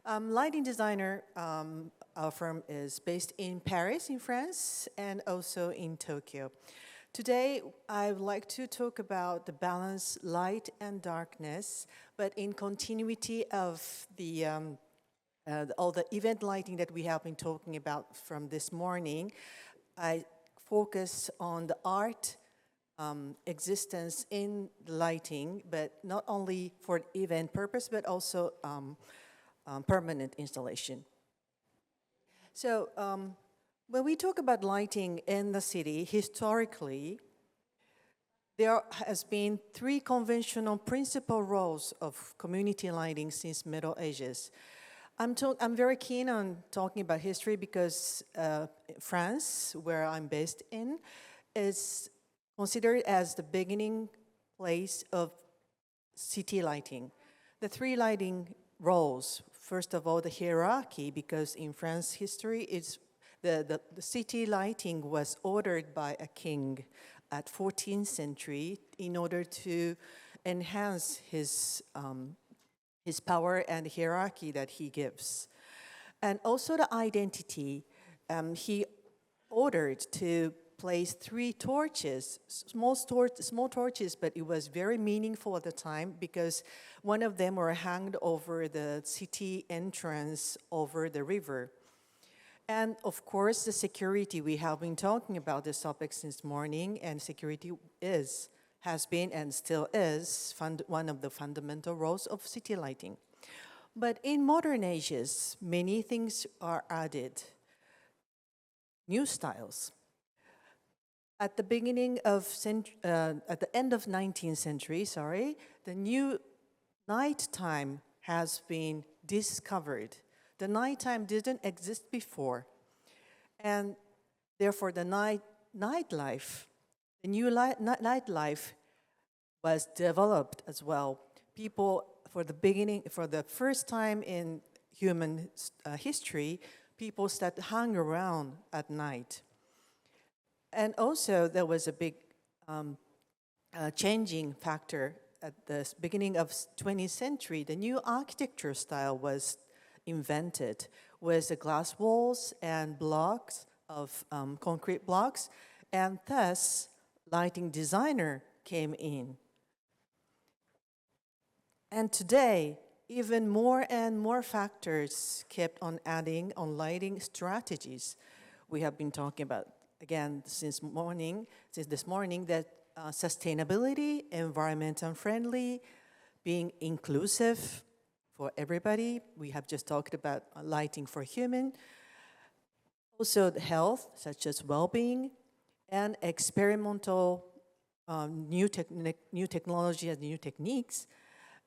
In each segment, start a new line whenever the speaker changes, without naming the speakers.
Lighting designer, our firm is based in Paris, in France, and also in Tokyo. Today, I would like to talk about the balance light and darkness, but in continuity of all the event lighting that we have been talking about from this morning. I focus on the art existence in lighting, but not only for event purpose, but also permanent installation. So when we talk about lighting in the city, historically, there has been three conventional principal roles of community lighting since Middle Ages. I'm very keen on talking about history because France, where I'm based in, is considered as the beginning place of city lighting. The three lighting roles, first of all, the hierarchy, because in France history, the city lighting was ordered by a king at 14th century in order to enhance his power and hierarchy that he gives. And also the identity, he ordered to place three torches, small torches, but it was very meaningful at the time because one of them were hanged over the city entrance over the river. And of course, the security, we have been talking about this topic since morning, and security has been and still is one of the fundamental roles of city lighting. But in modern ages, many things are added, new styles. At the at the end of 19th century, the new nighttime has been discovered. The nighttime didn't exist before, and therefore the nightlife, the new nightlife was developed as well. People, for the first time in human history, people started hang around at night. And also, there was a big changing factor at the beginning of 20th century. The new architecture style was invented with the glass walls and blocks of concrete blocks, and thus lighting designer came in. And today, even more and more factors kept on adding on lighting strategies. We have been talking about, again, since this morning, that sustainability, environmental friendly, being inclusive for everybody. We have just talked about lighting for human. Also the health, such as well-being, and experimental new technology and new techniques.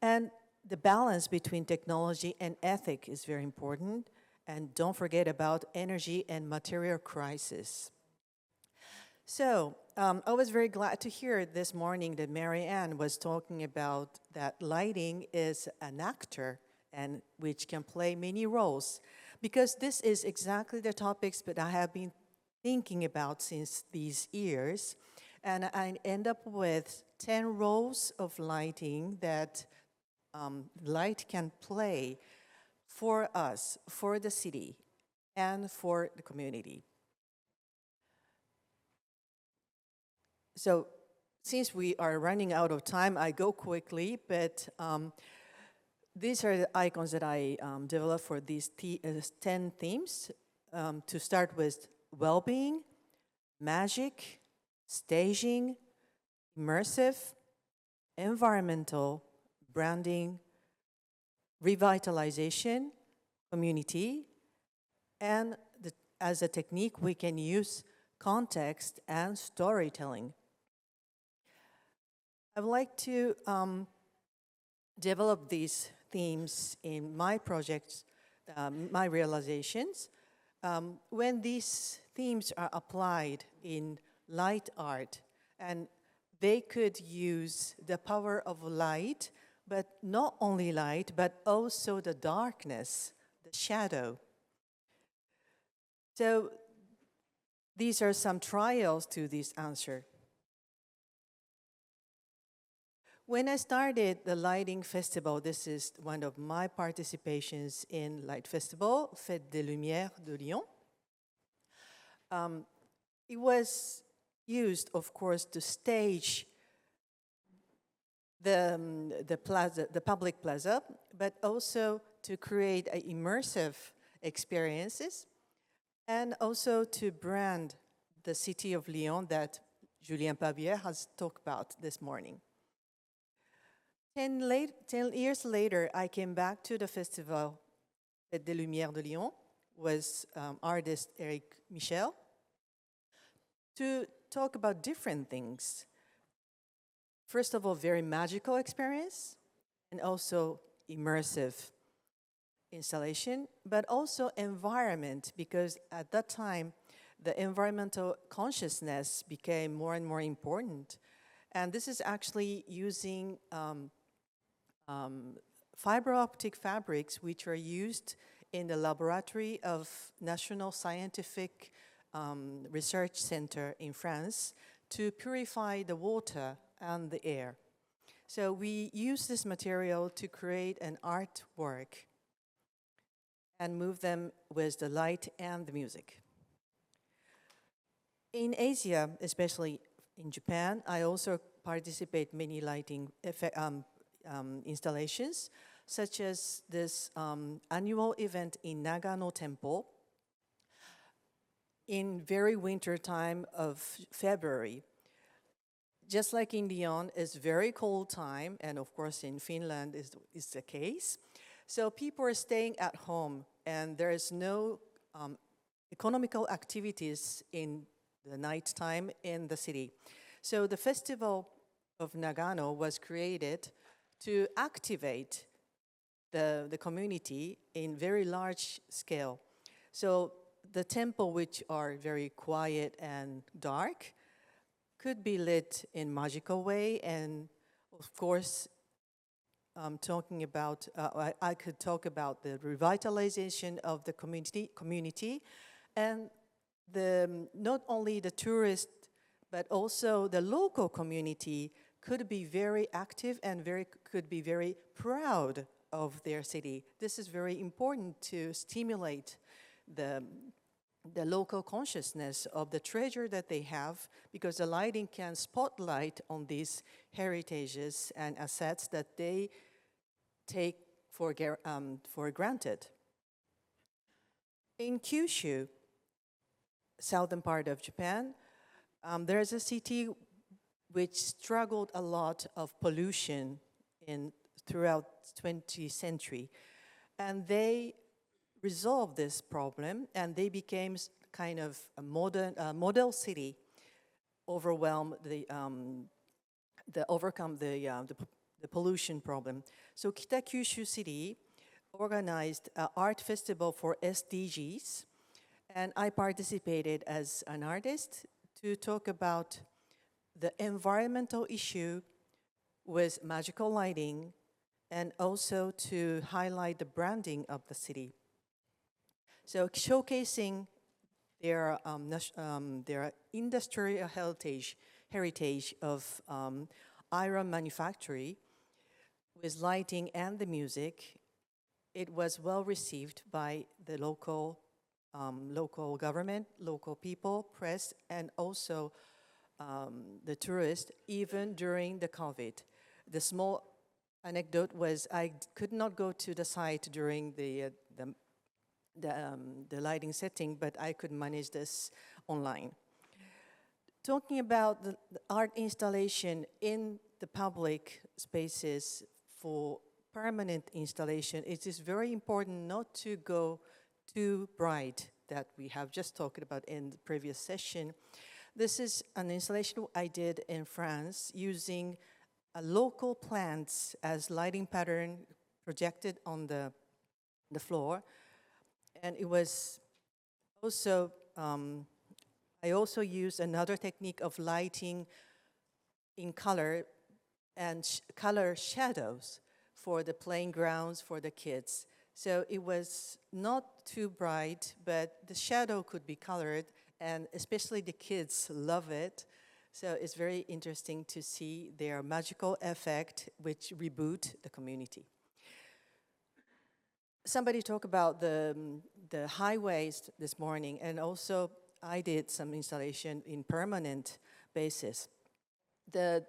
And the balance between technology and ethic is very important. And don't forget about energy and material crisis. So I was very glad to hear this morning that Marianne was talking about that lighting is an actor and which can play many roles. Because this is exactly the topics that I have been thinking about since these years. And I end up with 10 roles of lighting that light can play for us, for the city, and for the community. So since we are running out of time, I go quickly, but these are the icons that I developed for these 10 themes. To start with well-being, magic, staging, immersive, environmental, branding, revitalization, community, and as a technique, we can use context and storytelling. I would like to develop these themes in my projects, my realizations. When these themes are applied in light art, and they could use the power of light, but not only light, but also the darkness, the shadow. So these are some trials to this answer. When I started the Lighting Festival, this is one of my participations in Light Festival, Fête des Lumières de Lyon. It was used, of course, to stage the plaza, the public plaza, but also to create immersive experiences, and also to brand the city of Lyon that Julien Pabier has talked about this morning. 10 years later, I came back to the festival Fête des Lumières de Lyon with artist Eric Michel to talk about different things. First of all, very magical experience, and also immersive installation, but also environment, because at that time, the environmental consciousness became more and more important. And this is actually using fiber optic fabrics, which are used in the laboratory of National Scientific Research Center in France to purify the water and the air. So we use this material to create an artwork and move them with the light and the music. In Asia, especially in Japan, I also participate many lighting installations, such as this annual event in Nagano Temple in very winter time of February. Just like in Lyon, it's very cold time, and of course in Finland is the case. So people are staying at home, and there is no economical activities in the night time in the city. So the Festival of Nagano was created to activate the community in very large scale. So the temple, which are very quiet and dark, could be lit in magical way, and of course, talking about, I could talk about the revitalization of the community, and not only the tourists, but also the local community could be very active and could be very proud of their city. This is very important to stimulate the local consciousness of the treasure that they have, because the lighting can spotlight on these heritages and assets that they take for granted. In Kyushu, southern part of Japan, there's a city which struggled a lot of pollution throughout 20th century. And they resolved this problem, and they became kind of a model city, overcome the pollution problem. So Kitakyushu City organized an art festival for SDGs, and I participated as an artist to talk about the environmental issue with magical lighting, and also to highlight the branding of the city. So showcasing their industrial heritage of iron manufactory with lighting and the music. It was well received by the local government, local people, press, and also the tourists, even during the COVID. The small anecdote was I could not go to the site during the lighting setting, but I could manage this online. Talking about the art installation in the public spaces for permanent installation, it is very important not to go too bright, that we have just talked about in the previous session. This is an installation I did in France using local plants as lighting pattern projected on the floor. And it was also, I also used another technique of lighting in color and color shadows for the playing grounds for the kids. So it was not too bright, but the shadow could be colored, and especially the kids love it. So it's very interesting to see their magical effect which reboot the community. Somebody talked about the highways this morning, and also I did some installation in permanent basis. The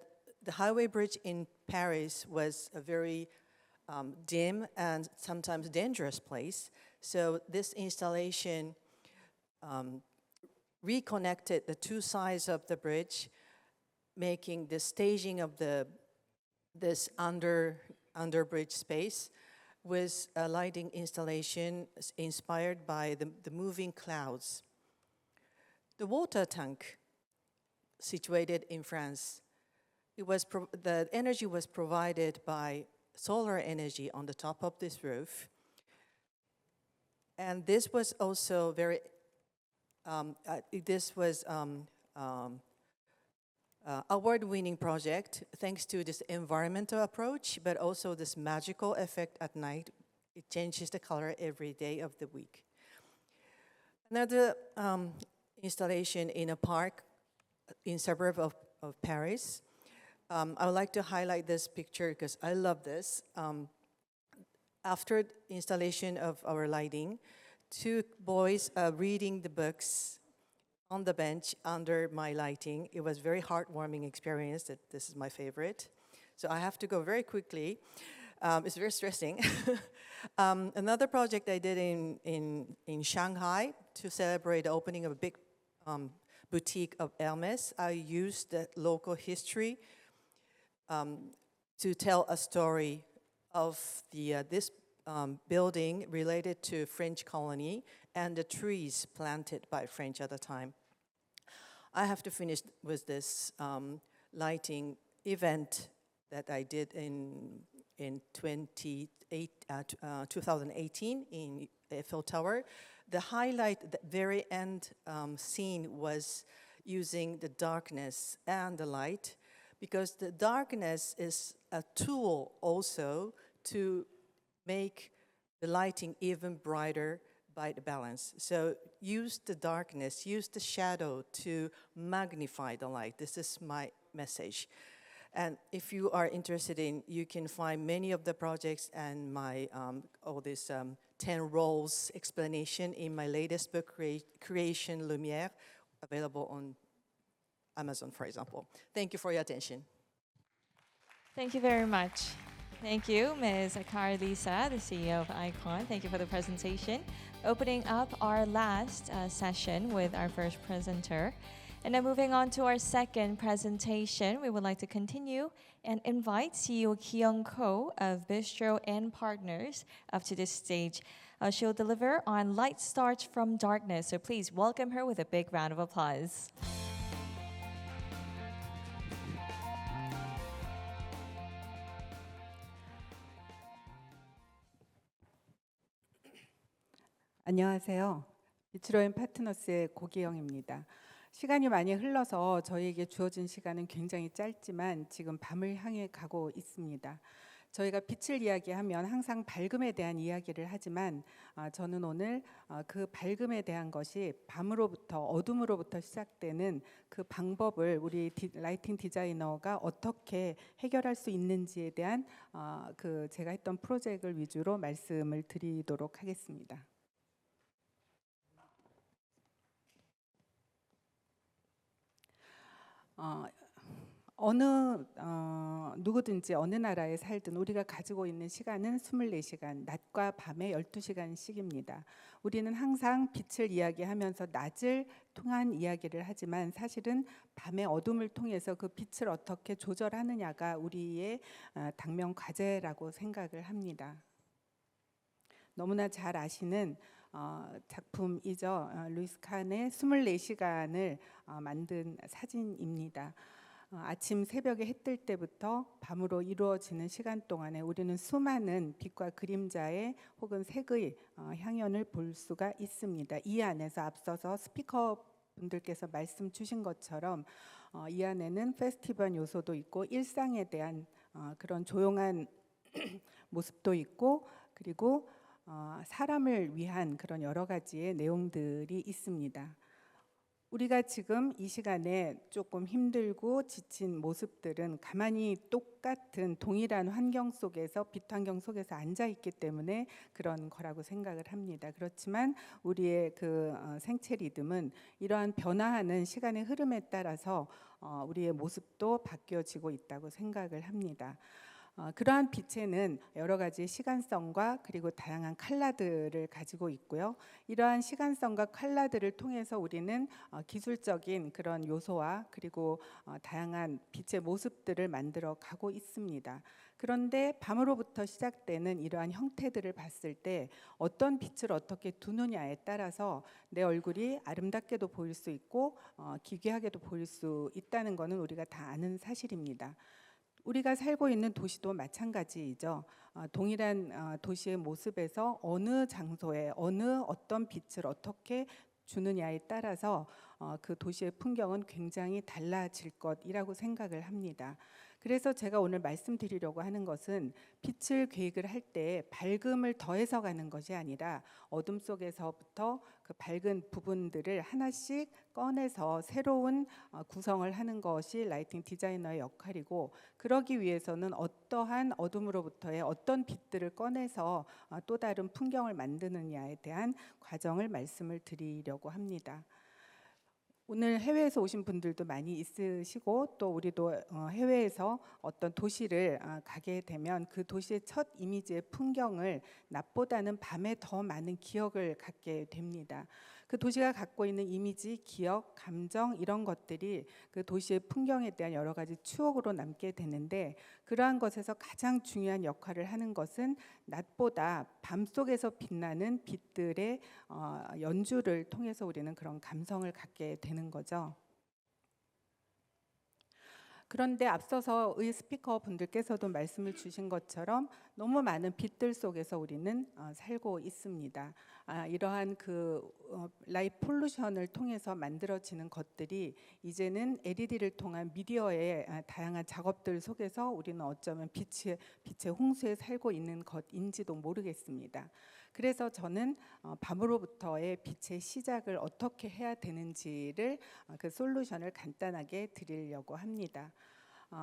highway bridge in Paris was a very dim and sometimes dangerous place. So this installation reconnected the two sides of the bridge, making the staging of this under bridge space with a lighting installation inspired by the moving clouds. The water tank situated in France, the energy was provided by solar energy on the top of this roof. And this was also very, award-winning project thanks to this environmental approach, but also this magical effect at night. It changes the color every day of the week. Another installation in a park in suburb of Paris. I would like to highlight this picture because I love this. After installation of our lighting, two boys are reading the books on the bench under my lighting. It was a very heartwarming experience. This is my favorite. So I have to go very quickly. It's very stressing. Another project I did in Shanghai to celebrate the opening of a big boutique of Hermès. I used the local history to tell a story of this building related to French colony and the trees planted by French at the time. I have to finish with this lighting event that I did in 2018 in Eiffel Tower. The highlight, the very end scene was using the darkness and the light, because the darkness is a tool also to make the lighting even brighter by the balance. So use the darkness, use the shadow to magnify the light. This is my message. And if you are interested in, you can find many of the projects and my all this 10 roles explanation in my latest book, Creation Lumière, available on Amazon, for example. Thank you for your attention.
Thank you very much. Thank you, Ms. Carlisa, the CEO of ICON. Thank you for the presentation. Opening up our last session with our first presenter. And now moving on to our second presentation, we would like to continue and invite CEO Ki-young Ko of Bistro and Partners up to this stage. She'll deliver on Light Starts from Darkness. So please welcome her with a big round of applause.
안녕하세요. 비츠로앤 파트너스의 고기영입니다. 시간이 많이 흘러서 저희에게 주어진 시간은 굉장히 짧지만 지금 밤을 향해 가고 있습니다. 저희가 빛을 이야기하면 항상 밝음에 대한 이야기를 하지만 저는 오늘 그 밝음에 대한 것이 밤으로부터 어둠으로부터 시작되는 그 방법을 우리 라이팅 디자이너가 어떻게 해결할 수 있는지에 대한 그 제가 했던 프로젝트를 위주로 말씀을 드리도록 하겠습니다. 누구든지 어느 나라에 살든 우리가 가지고 있는 시간은 24시간, 낮과 밤의 12시간씩입니다. 우리는 항상 빛을 이야기하면서 낮을 통한 이야기를 하지만 사실은 밤의 어둠을 통해서 그 빛을 어떻게 조절하느냐가 우리의 당면 과제라고 생각을 합니다. 너무나 잘 아시는 작품이죠. 루이스 칸의 24시간을 만든 사진입니다. 아침 새벽에 해 뜰 때부터 밤으로 이루어지는 시간 동안에 우리는 수많은 빛과 그림자의 혹은 색의 향연을 볼 수가 있습니다. 이 안에서 앞서서 스피커 분들께서 말씀 주신 것처럼 이 안에는 페스티벌 요소도 있고 일상에 대한 그런 조용한 모습도 있고 그리고 사람을 위한 그런 여러 가지의 내용들이 있습니다. 우리가 지금 이 시간에 조금 힘들고 지친 모습들은 가만히 똑같은 동일한 환경 속에서, 빛 환경 속에서 앉아 있기 때문에 그런 거라고 생각을 합니다. 그렇지만 우리의 그 생체 리듬은 이러한 변화하는 시간의 흐름에 따라서 우리의 모습도 바뀌어지고 있다고 생각을 합니다. 그러한 빛에는 여러 가지 시간성과 그리고 다양한 컬러들을 가지고 있고요. 이러한 시간성과 컬러들을 통해서 우리는 기술적인 그런 요소와 그리고 다양한 빛의 모습들을 만들어 가고 있습니다. 그런데 밤으로부터 시작되는 이러한 형태들을 봤을 때 어떤 빛을 어떻게 두느냐에 따라서 내 얼굴이 아름답게도 보일 수 있고 기괴하게도 보일 수 있다는 것은 우리가 다 아는 사실입니다. 우리가 살고 있는 도시도 마찬가지이죠. 동일한 도시의 모습에서 어느 장소에 어떤 빛을 어떻게 주느냐에 따라서 그 도시의 풍경은 굉장히 달라질 것이라고 생각을 합니다. 그래서 제가 오늘 말씀드리려고 하는 것은 빛을 계획을 할 때 밝음을 더해서 가는 것이 아니라 어둠 속에서부터 그 밝은 부분들을 하나씩 꺼내서 새로운 구성을 하는 것이 라이팅 디자이너의 역할이고, 그러기 위해서는 어떠한 어둠으로부터의 어떤 빛들을 꺼내서 또 다른 풍경을 만드느냐에 대한 과정을 말씀을 드리려고 합니다. 오늘 해외에서 오신 분들도 많이 있으시고, 또 우리도 해외에서 어떤 도시를 가게 되면 그 도시의 첫 이미지의 풍경을 낮보다는 밤에 더 많은 기억을 갖게 됩니다. 그 도시가 갖고 있는 이미지, 기억, 감정 이런 것들이 그 도시의 풍경에 대한 여러 가지 추억으로 남게 되는데, 그러한 것에서 가장 중요한 역할을 하는 것은 낮보다 밤속에서 빛나는 빛들의 연주를 통해서 우리는 그런 감성을 갖게 되는 거죠. 그런데 앞서서 의 스피커 분들께서도 말씀을 주신 것처럼 너무 많은 빛들 속에서 우리는 살고 있습니다. 이러한 그 라이트 폴루션을 통해서 만들어지는 것들이 이제는 LED를 통한 미디어의 다양한 작업들 속에서 우리는 어쩌면 빛의 홍수에 살고 있는 것인지도 모르겠습니다. 그래서 저는 밤으로부터의 빛의 시작을 어떻게 해야 되는지를 그 솔루션을 간단하게 드리려고 합니다.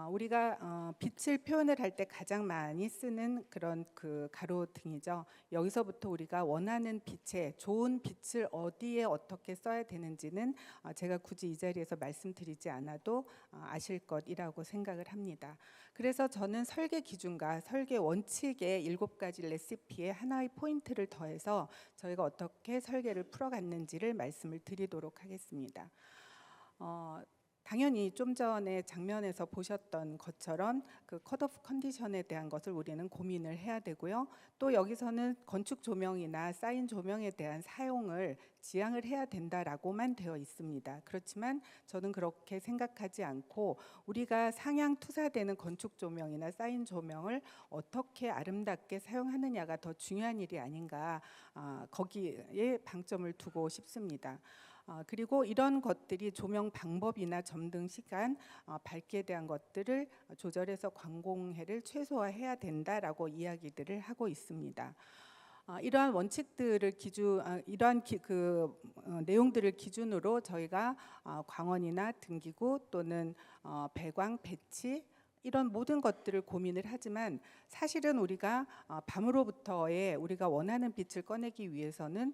우리가 빛을 표현을 할 때 가장 많이 쓰는 그런 그 가로등이죠. 여기서부터 우리가 원하는 빛의 좋은 빛을 어디에 어떻게 써야 되는지는 제가 굳이 이 자리에서 말씀드리지 않아도 아실 것이라고 생각을 합니다. 그래서 저는 설계 기준과 설계 원칙의 7가지 레시피에 하나의 포인트를 더해서 저희가 어떻게 설계를 풀어갔는지를 말씀을 드리도록 하겠습니다. 당연히 좀 전에 장면에서 보셨던 것처럼 그 컷오프 컨디션에 대한 것을 우리는 고민을 해야 되고요. 또 여기서는 건축 조명이나 사인 조명에 대한 사용을 지양을 해야 된다라고만 되어 있습니다. 그렇지만 저는 그렇게 생각하지 않고 우리가 상향 투사되는 건축 조명이나 사인 조명을 어떻게 아름답게 사용하느냐가 더 중요한 일이 아닌가, 거기에 방점을 두고 싶습니다. 그리고 이런 것들이 조명 방법이나 점등 시간, 밝기에 대한 것들을 조절해서 광공해를 최소화해야 된다라고 이야기들을 하고 있습니다. 이러한 원칙들을 내용들을 기준으로 저희가 광원이나 등기구 또는 배광, 배치 이런 모든 것들을 고민을 하지만 사실은 우리가 밤으로부터의 우리가 원하는 빛을 꺼내기 위해서는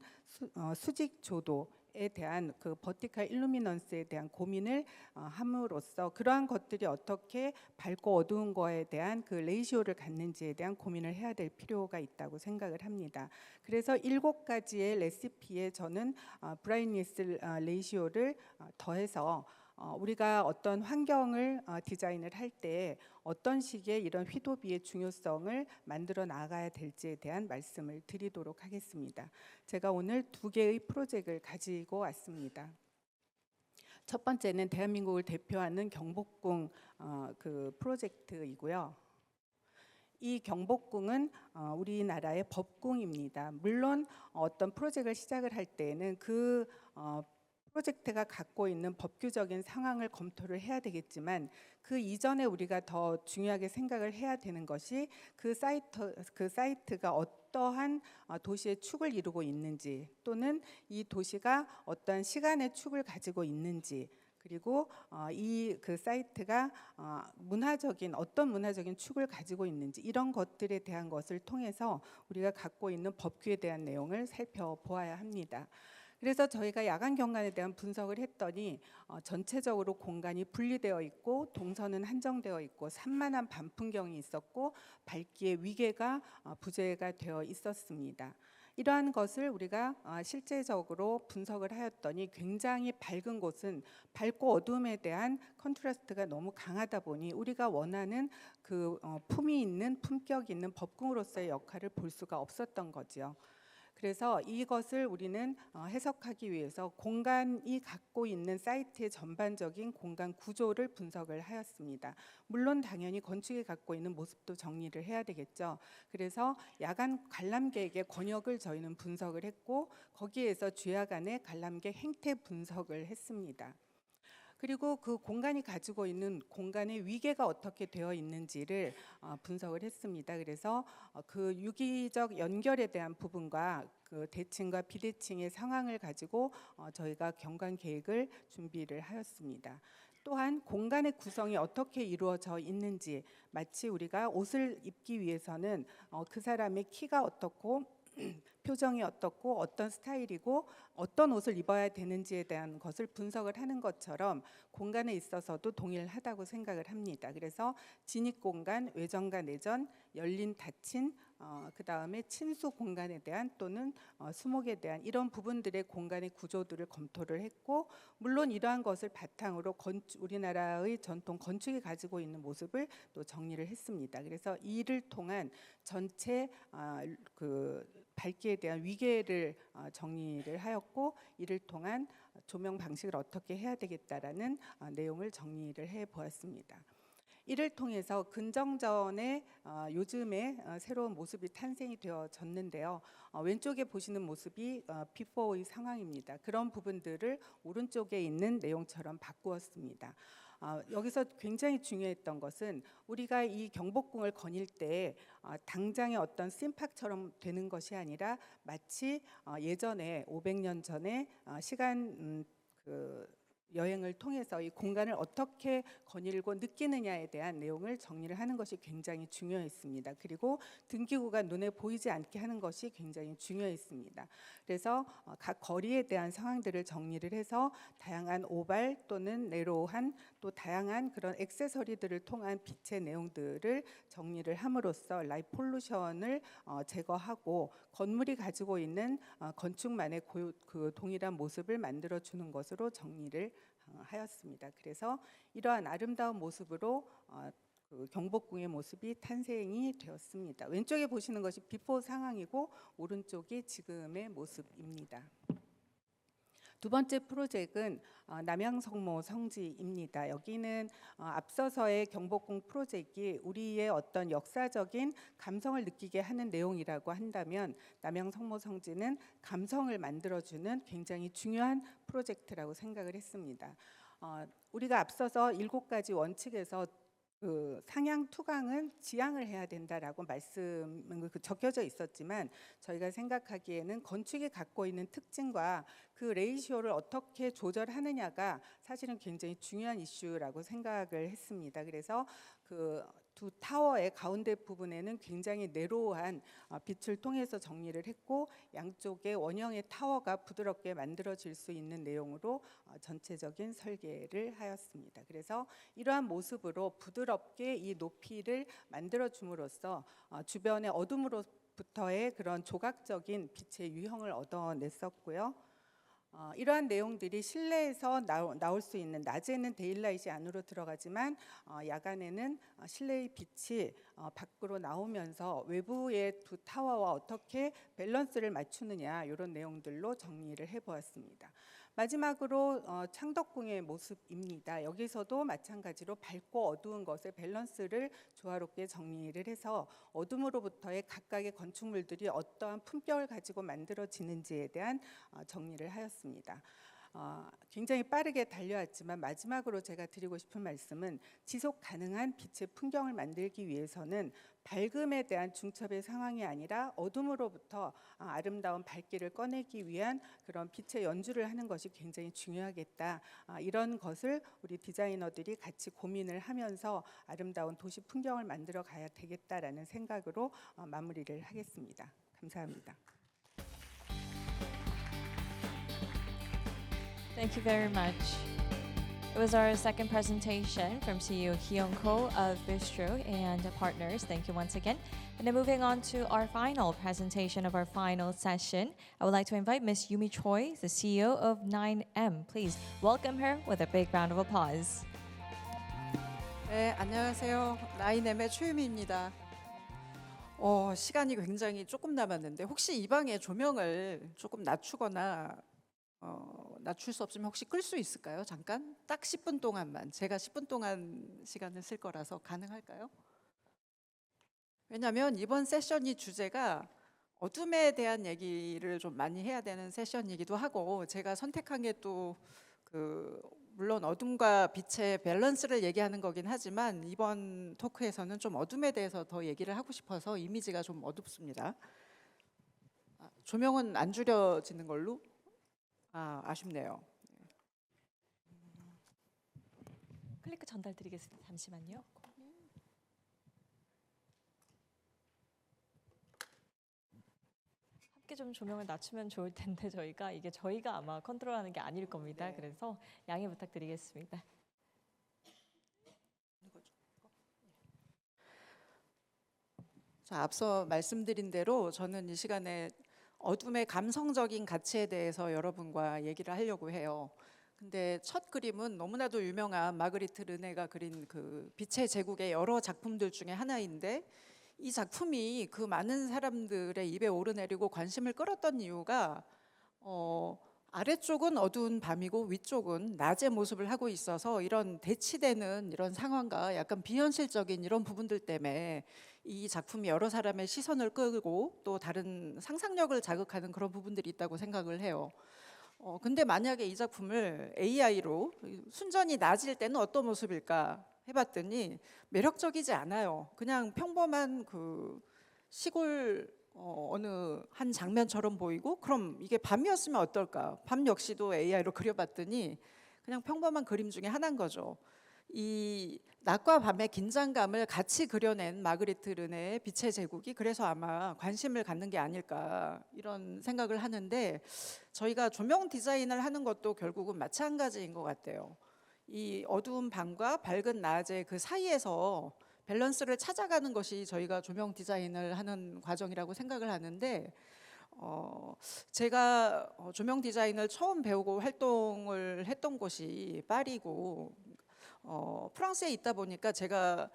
수직 조도에 대한 그 버티컬 일루미넌스에 대한 고민을 함으로써 그러한 것들이 어떻게 밝고 어두운 거에 대한 그 레이시오를 갖는지에 대한 고민을 해야 될 필요가 있다고 생각을 합니다. 그래서 7가지의 레시피에 저는 브라이트니스 레이시오를 더해서 우리가 어떤 환경을 디자인을 할 때 어떤 식의 이런 휘도비의 중요성을 만들어 나가야 될지에 대한 말씀을 드리도록 하겠습니다. 제가 오늘 2개의 프로젝트를 가지고 왔습니다. 첫 번째는 대한민국을 대표하는 경복궁 그 프로젝트이고요. 이 경복궁은 우리나라의 법궁입니다. 물론 어떤 프로젝트를 시작을 할 때에는 그 프로젝트가 갖고 있는 법규적인 상황을 검토를 해야 되겠지만 그 이전에 우리가 더 중요하게 생각을 해야 되는 것이 그 사이트가 어떠한 도시의 축을 이루고 있는지, 또는 이 도시가 어떠한 시간의 축을 가지고 있는지, 그리고 이 그 사이트가 어떤 문화적인 축을 가지고 있는지, 이런 것들에 대한 것을 통해서 우리가 갖고 있는 법규에 대한 내용을 살펴보아야 합니다. 그래서 저희가 야간 경관에 대한 분석을 했더니 전체적으로 공간이 분리되어 있고 동선은 한정되어 있고 산만한 반풍경이 있었고 밝기의 위계가 부재가 되어 있었습니다. 이러한 것을 우리가 실제적으로 분석을 하였더니 굉장히 밝은 곳은 밝고 어두움에 대한 컨트라스트가 너무 강하다 보니 우리가 원하는 그 품이 있는 품격 있는 법궁으로서의 역할을 볼 수가 없었던 거죠. 그래서 이것을 우리는 해석하기 위해서 공간이 갖고 있는 사이트의 전반적인 공간 구조를 분석을 하였습니다. 물론 당연히 건축이 갖고 있는 모습도 정리를 해야 되겠죠. 그래서 야간 관람객의 권역을 저희는 분석을 했고 거기에서 주야간의 관람객 행태 분석을 했습니다. 그리고 그 공간이 가지고 있는 공간의 위계가 어떻게 되어 있는지를 분석을 했습니다. 그래서 그 유기적 연결에 대한 부분과 그 대칭과 비대칭의 상황을 가지고 저희가 경관 계획을 준비를 하였습니다. 또한 공간의 구성이 어떻게 이루어져 있는지, 마치 우리가 옷을 입기 위해서는 그 사람의 키가 어떻고 표정이 어떻고 어떤 스타일이고 어떤 옷을 입어야 되는지에 대한 것을 분석을 하는 것처럼 공간에 있어서도 동일하다고 생각을 합니다. 그래서 진입 공간, 외전과 내전, 열린 닫힌, 그 다음에 친수 공간에 대한 또는 수목에 대한 이런 부분들의 공간의 구조들을 검토를 했고, 물론 이러한 것을 바탕으로 우리나라의 전통 건축이 가지고 있는 모습을 또 정리를 했습니다. 그래서 이를 통한 전체 그 밝기에 대한 위계를 정리를 하였고, 이를 통한 조명 방식을 어떻게 해야 되겠다라는 내용을 정리를 해 보았습니다. 이를 통해서 근정전의 요즘에 새로운 모습이 탄생이 되어졌는데요. 왼쪽에 보시는 모습이 비포의 상황입니다. 그런 부분들을 오른쪽에 있는 내용처럼 바꾸었습니다. 여기서 굉장히 중요했던 것은 우리가 이 경복궁을 거닐 때 당장의 어떤 씬팍처럼 되는 것이 아니라 마치 예전에 500년 전에 시간 여행을 통해서 이 공간을 어떻게 거닐고 느끼느냐에 대한 내용을 정리를 하는 것이 굉장히 중요했습니다. 그리고 등기구가 눈에 보이지 않게 하는 것이 굉장히 중요했습니다. 그래서 각 거리에 대한 상황들을 정리를 해서 다양한 오발 또는 네로한 또 다양한 그런 액세서리들을 통한 빛의 내용들을 정리를 함으로써 라이트 폴루션을 제거하고 건물이 가지고 있는 건축만의 그 동일한 모습을 만들어 주는 것으로 정리를 하였습니다. 그래서 이러한 아름다운 모습으로 그 경복궁의 모습이 탄생이 되었습니다. 왼쪽에 보시는 것이 비포 상황이고 오른쪽이 지금의 모습입니다. 두 번째 프로젝트는 남양성모 성지입니다. 여기는 앞서서의 경복궁 프로젝트가 우리의 어떤 역사적인 감성을 느끼게 하는 내용이라고 한다면 남양성모 성지는 감성을 만들어주는 굉장히 중요한 프로젝트라고 생각을 했습니다. 우리가 앞서서 7가지 원칙에서 그 상향 투강은 지향을 해야 된다라고 말씀은 적혀져 있었지만 저희가 생각하기에는 건축이 갖고 있는 특징과 그 레이시오를 어떻게 조절하느냐가 사실은 굉장히 중요한 이슈라고 생각을 했습니다. 그래서 그 두 타워의 가운데 부분에는 굉장히 네로한 빛을 통해서 정리를 했고 양쪽의 원형의 타워가 부드럽게 만들어질 수 있는 내용으로 전체적인 설계를 하였습니다. 그래서 이러한 모습으로 부드럽게 이 높이를 만들어 줌으로써 주변의 어둠으로부터의 그런 조각적인 빛의 유형을 얻어냈었고요. 이러한 내용들이 실내에서 나올 수 있는, 낮에는 데일라이트이 안으로 들어가지만 야간에는 실내의 빛이 밖으로 나오면서 외부의 두 타워와 어떻게 밸런스를 맞추느냐, 이런 내용들로 정리를 해보았습니다. 마지막으로 창덕궁의 모습입니다. 여기서도 마찬가지로 밝고 어두운 것의 밸런스를 조화롭게 정리를 해서 어둠으로부터의 각각의 건축물들이 어떠한 품격을 가지고 만들어지는지에 대한 정리를 하였습니다. 굉장히 빠르게 달려왔지만 마지막으로 제가 드리고 싶은 말씀은 지속 가능한 빛의 풍경을 만들기 위해서는 밝음에 대한 중첩의 상황이 아니라 어둠으로부터 아름다운 밝기를 꺼내기 위한 그런 빛의 연주를 하는 것이 굉장히 중요하겠다. 이런 것을 우리 디자이너들이 같이 고민을 하면서 아름다운 도시 풍경을 만들어 가야 되겠다라는 생각으로 마무리를 하겠습니다. 감사합니다.
Thank you very much. It was our second presentation from CEO Hyun Ko of Bistro and partners. Thank you once again. And then moving on to our final presentation of our final session, I would like to invite Ms. Yumi Choi, the CEO of 9M. Please welcome her with a big round of applause.
네, 안녕하세요. 9M의 최유미입니다. 시간이 굉장히 조금 남았는데 혹시 이 방의 조명을 조금 낮추거나 낮출 수 없으면 혹시 끌 수 있을까요? 잠깐? 딱 10분 동안만. 제가 10분 동안 시간을 쓸 거라서 가능할까요? 왜냐하면 이번 세션이 주제가 어둠에 대한 얘기를 좀 많이 해야 되는 세션이기도 하고 제가 선택한 게 또 물론 어둠과 빛의 밸런스를 얘기하는 거긴 하지만 이번 토크에서는 좀 어둠에 대해서 더 얘기를 하고 싶어서 이미지가 좀 어둡습니다. 조명은 안 줄여지는 걸로? 아쉽네요.
클리크 전달드리겠습니다. 잠시만요. 함께 좀 조명을 낮추면 좋을 텐데 저희가 아마 컨트롤하는 게 아닐 겁니다.
네.
그래서 양해 부탁드리겠습니다.
자, 앞서 말씀드린 대로 저는 이 시간에 어둠의 감성적인 가치에 대해서 여러분과 얘기를 하려고 해요. 근데 첫 그림은 너무나도 유명한 마그리트 르네가 그린 그 빛의 제국의 여러 작품들 중에 하나인데 이 작품이 그 많은 사람들의 입에 오르내리고 관심을 끌었던 이유가 아래쪽은 어두운 밤이고 위쪽은 낮의 모습을 하고 있어서 이런 대치되는 이런 상황과 약간 비현실적인 이런 부분들 때문에 이 작품이 여러 사람의 시선을 끌고 또 다른 상상력을 자극하는 그런 부분들이 있다고 생각을 해요. 근데 만약에 이 작품을 AI로 순전히 낮일 때는 어떤 모습일까 해봤더니 매력적이지 않아요. 그냥 평범한 그 시골 어느 한 장면처럼 보이고 그럼 이게 밤이었으면 어떨까? 밤 역시도 AI로 그려봤더니 그냥 평범한 그림 중에 하나인 거죠. 이 낮과 밤의 긴장감을 같이 그려낸 마그리트 르네의 빛의 제국이 그래서 아마 관심을 갖는 게 아닐까 이런 생각을 하는데 저희가 조명 디자인을 하는 것도 결국은 마찬가지인 것 같아요. 이 어두운 밤과 밝은 낮의 그 사이에서 밸런스를 찾아가는 것이 저희가 조명 디자인을 하는 과정이라고 생각을 하는데 제가 조명 디자인을 처음 배우고 활동을 했던 곳이 파리고 프랑스에 있다 보니까 제가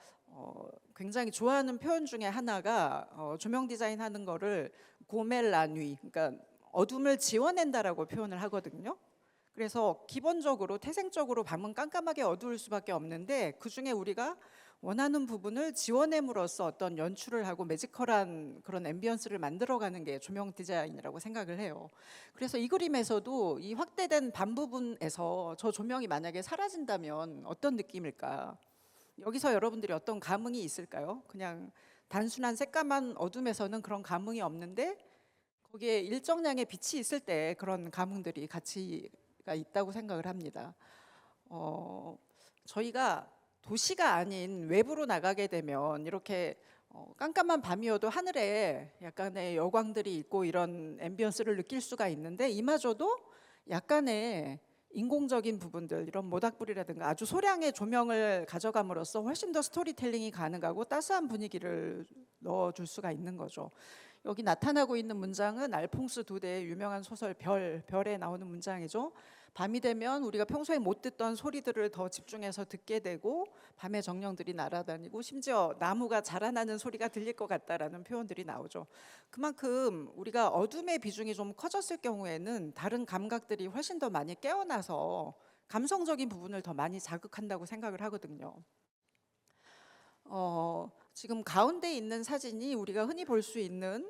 굉장히 좋아하는 표현 중에 하나가 조명 디자인 하는 거를 고멜라뉘 그러니까 어둠을 지워낸다라고 표현을 하거든요. 그래서 기본적으로 태생적으로 밤은 깜깜하게 어두울 수밖에 없는데 그중에 우리가 원하는 부분을 지워냄으로써 어떤 연출을 하고 매지컬한 그런 앰비언스를 만들어가는 게 조명 디자인이라고 생각을 해요. 그래서 이 그림에서도 이 확대된 밤 부분에서 저 조명이 만약에 사라진다면 어떤 느낌일까? 여기서 여러분들이 어떤 감흥이 있을까요? 그냥 단순한 새까만 어둠에서는 그런 감흥이 없는데 거기에 일정량의 빛이 있을 때 그런 감흥들이 가치가 있다고 생각을 합니다. 저희가 도시가 아닌 외부로 나가게 되면 이렇게 깜깜한 밤이어도 하늘에 약간의 여광들이 있고 이런 앰비언스를 느낄 수가 있는데 이마저도 약간의 인공적인 부분들 이런 모닥불이라든가 아주 소량의 조명을 가져감으로써 훨씬 더 스토리텔링이 가능하고 따스한 분위기를 넣어줄 수가 있는 거죠. 여기 나타나고 있는 문장은 알퐁스 두데의 유명한 소설 별에 나오는 문장이죠. 밤이 되면 우리가 평소에 못 듣던 소리들을 더 집중해서 듣게 되고 밤에 정령들이 날아다니고 심지어 나무가 자라나는 소리가 들릴 것 같다라는 표현들이 나오죠. 그만큼 우리가 어둠의 비중이 좀 커졌을 경우에는 다른 감각들이 훨씬 더 많이 깨어나서 감성적인 부분을 더 많이 자극한다고 생각을 하거든요. 지금 가운데 있는 사진이 우리가 흔히 볼 수 있는